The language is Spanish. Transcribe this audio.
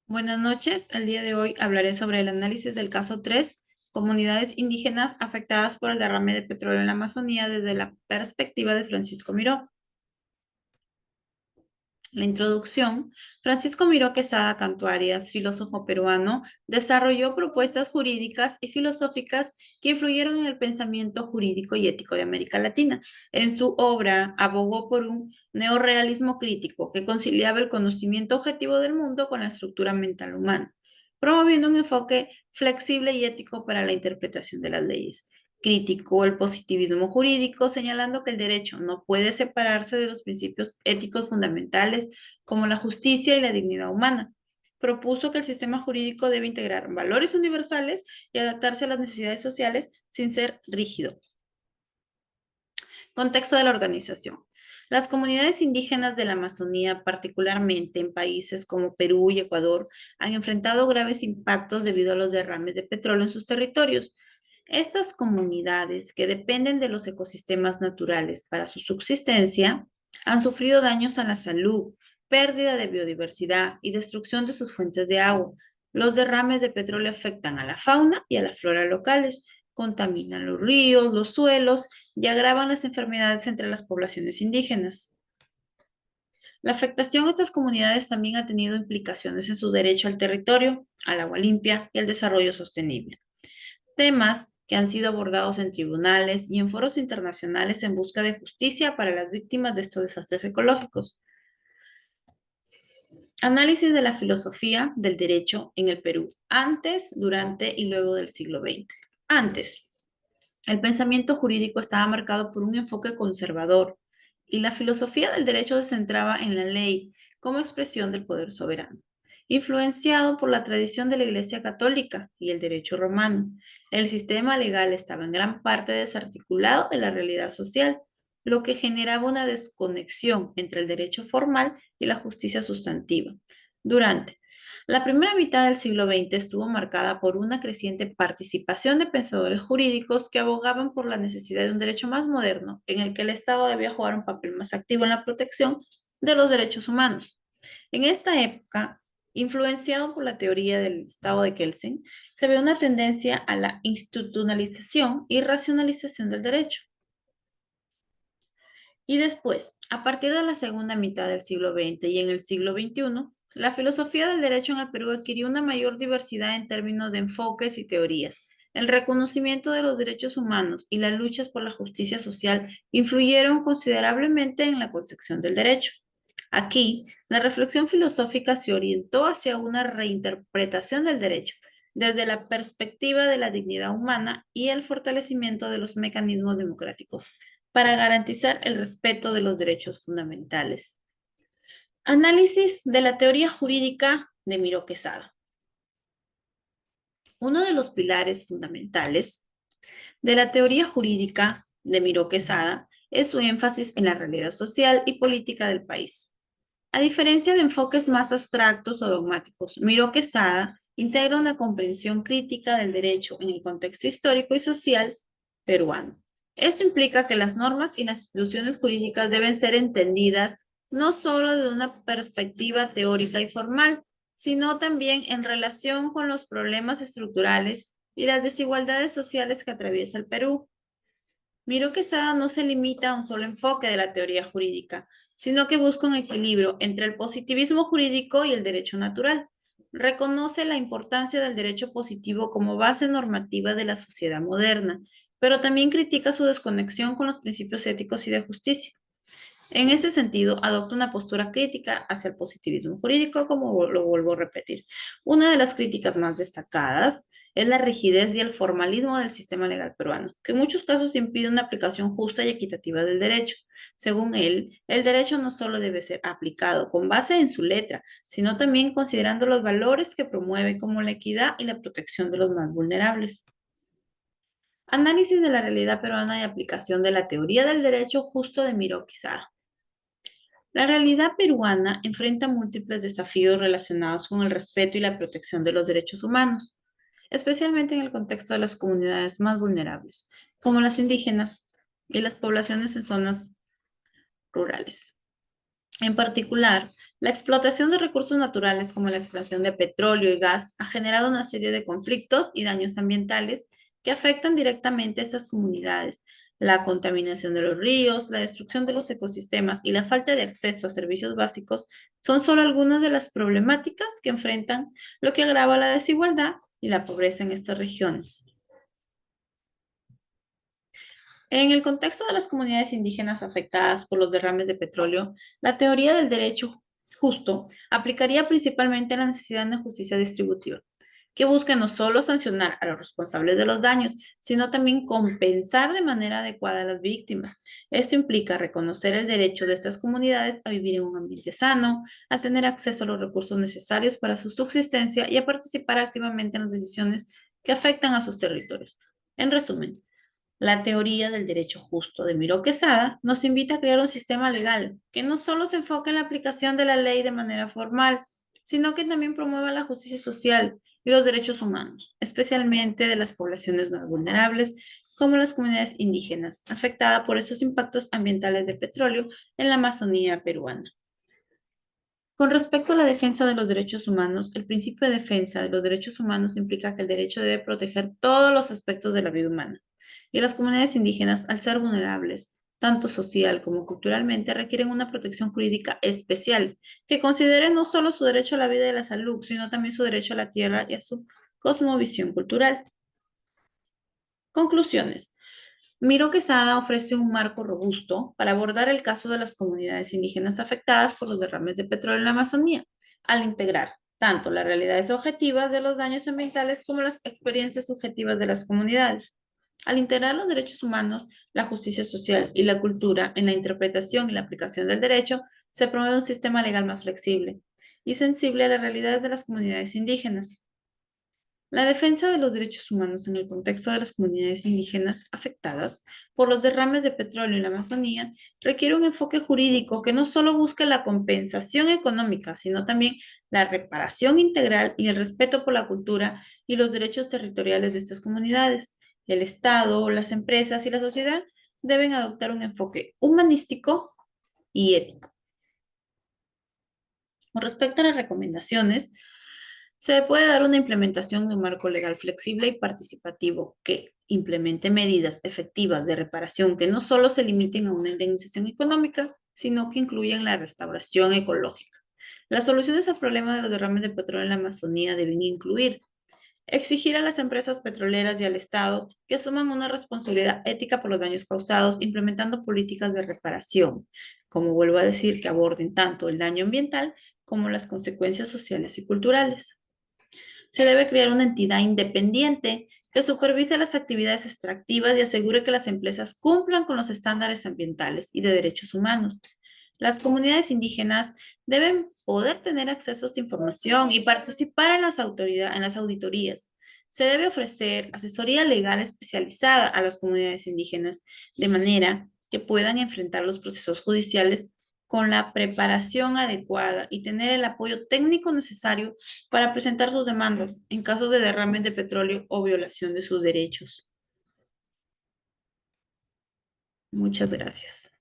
Buenas noches. El día de hoy hablaré sobre el análisis del caso 3, comunidades indígenas afectadas por el derrame de petróleo en la Amazonía desde la perspectiva de Francisco Miró. La introducción. Francisco Miró Quesada Cantuarias, filósofo peruano, desarrolló propuestas jurídicas y filosóficas que influyeron en el pensamiento jurídico y ético de América Latina. En su obra abogó por un neorrealismo crítico que conciliaba el conocimiento objetivo del mundo con la estructura mental humana, promoviendo un enfoque flexible y ético para la interpretación de las leyes. Criticó el positivismo jurídico, señalando que el derecho no puede separarse de los principios éticos fundamentales como la justicia y la dignidad humana. Propuso que el sistema jurídico debe integrar valores universales y adaptarse a las necesidades sociales sin ser rígido. Contexto de la organización. Las comunidades indígenas de la Amazonía, particularmente en países como Perú y Ecuador, han enfrentado graves impactos debido a los derrames de petróleo en sus territorios. Estas comunidades, que dependen de los ecosistemas naturales para su subsistencia, han sufrido daños a la salud, pérdida de biodiversidad y destrucción de sus fuentes de agua. Los derrames de petróleo afectan a la fauna y a la flora locales, contaminan los ríos, los suelos y agravan las enfermedades entre las poblaciones indígenas. La afectación a estas comunidades también ha tenido implicaciones en su derecho al territorio, al agua limpia y al desarrollo sostenible. Temas que han sido abordados en tribunales y en foros internacionales en busca de justicia para las víctimas de estos desastres ecológicos. Análisis de la filosofía del derecho en el Perú, antes, durante y luego del siglo XX. Antes, el pensamiento jurídico estaba marcado por un enfoque conservador y la filosofía del derecho se centraba en la ley como expresión del poder soberano, influenciado por la tradición de la Iglesia Católica y el derecho romano. El sistema legal estaba en gran parte desarticulado de la realidad social, lo que generaba una desconexión entre el derecho formal y la justicia sustantiva. Durante la primera mitad del siglo XX estuvo marcada por una creciente participación de pensadores jurídicos que abogaban por la necesidad de un derecho más moderno, en el que el Estado debía jugar un papel más activo en la protección de los derechos humanos. En esta época, influenciado por la teoría del Estado de Kelsen, se ve una tendencia a la institucionalización y racionalización del derecho. Y después, a partir de la segunda mitad del siglo XX y en el siglo XXI, la filosofía del derecho en el Perú adquirió una mayor diversidad en términos de enfoques y teorías. El reconocimiento de los derechos humanos y las luchas por la justicia social influyeron considerablemente en la concepción del derecho. Aquí, la reflexión filosófica se orientó hacia una reinterpretación del derecho desde la perspectiva de la dignidad humana y el fortalecimiento de los mecanismos democráticos para garantizar el respeto de los derechos fundamentales. Análisis de la teoría jurídica de Miró Quesada. Uno de los pilares fundamentales de la teoría jurídica de Miró Quesada es su énfasis en la realidad social y política del país. A diferencia de enfoques más abstractos o dogmáticos, Miró Quesada integra una comprensión crítica del derecho en el contexto histórico y social peruano. Esto implica que las normas y las instituciones jurídicas deben ser entendidas no solo desde una perspectiva teórica y formal, sino también en relación con los problemas estructurales y las desigualdades sociales que atraviesa el Perú. Miró Quesada no se limita a un solo enfoque de la teoría jurídica, sino que busca un equilibrio entre el positivismo jurídico y el derecho natural. Reconoce la importancia del derecho positivo como base normativa de la sociedad moderna, pero también critica su desconexión con los principios éticos y de justicia. En ese sentido, adopta una postura crítica hacia el positivismo jurídico, como lo vuelvo a repetir. Una de las críticas más destacadas es la rigidez y el formalismo del sistema legal peruano, que en muchos casos impide una aplicación justa y equitativa del derecho. Según él, el derecho no solo debe ser aplicado con base en su letra, sino también considerando los valores que promueve como la equidad y la protección de los más vulnerables. Análisis de la realidad peruana y aplicación de la teoría del derecho justo de Miró Quesada. La realidad peruana enfrenta múltiples desafíos relacionados con el respeto y la protección de los derechos humanos, especialmente en el contexto de las comunidades más vulnerables, como las indígenas y las poblaciones en zonas rurales. En particular, la explotación de recursos naturales como la extracción de petróleo y gas ha generado una serie de conflictos y daños ambientales que afectan directamente a estas comunidades. La contaminación de los ríos, la destrucción de los ecosistemas y la falta de acceso a servicios básicos son solo algunas de las problemáticas que enfrentan, lo que agrava la desigualdad y la pobreza en estas regiones. En el contexto de las comunidades indígenas afectadas por los derrames de petróleo, la teoría del derecho justo aplicaría principalmente a la necesidad de justicia distributiva, que busca no solo sancionar a los responsables de los daños, sino también compensar de manera adecuada a las víctimas. Esto implica reconocer el derecho de estas comunidades a vivir en un ambiente sano, a tener acceso a los recursos necesarios para su subsistencia y a participar activamente en las decisiones que afectan a sus territorios. En resumen, la teoría del derecho justo de Miró Quesada nos invita a crear un sistema legal que no solo se enfoque en la aplicación de la ley de manera formal, sino que también promueva la justicia social y los derechos humanos, especialmente de las poblaciones más vulnerables, como las comunidades indígenas, afectadas por estos impactos ambientales de petróleo en la Amazonía peruana. Con respecto a la defensa de los derechos humanos, el principio de defensa de los derechos humanos implica que el derecho debe proteger todos los aspectos de la vida humana. Y las comunidades indígenas, al ser vulnerables, tanto social como culturalmente, requieren una protección jurídica especial que considere no solo su derecho a la vida y a la salud, sino también su derecho a la tierra y a su cosmovisión cultural. Conclusiones. Miro Quesada ofrece un marco robusto para abordar el caso de las comunidades indígenas afectadas por los derrames de petróleo en la Amazonía, al integrar tanto las realidades objetivas de los daños ambientales como las experiencias subjetivas de las comunidades. Al integrar los derechos humanos, la justicia social y la cultura en la interpretación y la aplicación del derecho, se promueve un sistema legal más flexible y sensible a las realidades de las comunidades indígenas. La defensa de los derechos humanos en el contexto de las comunidades indígenas afectadas por los derrames de petróleo en la Amazonía requiere un enfoque jurídico que no solo busque la compensación económica, sino también la reparación integral y el respeto por la cultura y los derechos territoriales de estas comunidades. El Estado, las empresas y la sociedad deben adoptar un enfoque humanístico y ético. Con respecto a las recomendaciones, se puede dar una implementación de un marco legal flexible y participativo que implemente medidas efectivas de reparación que no solo se limiten a una indemnización económica, sino que incluyan la restauración ecológica. Las soluciones al problema de los derrames de petróleo en la Amazonía deben incluir exigir a las empresas petroleras y al Estado que asuman una responsabilidad ética por los daños causados, implementando políticas de reparación, como vuelvo a decir, que aborden tanto el daño ambiental como las consecuencias sociales y culturales. Se debe crear una entidad independiente que supervise las actividades extractivas y asegure que las empresas cumplan con los estándares ambientales y de derechos humanos. Las comunidades indígenas deben poder tener acceso a esta información y participar en en las auditorías. Se debe ofrecer asesoría legal especializada a las comunidades indígenas, de manera que puedan enfrentar los procesos judiciales con la preparación adecuada y tener el apoyo técnico necesario para presentar sus demandas en casos de derrames de petróleo o violación de sus derechos. Muchas gracias.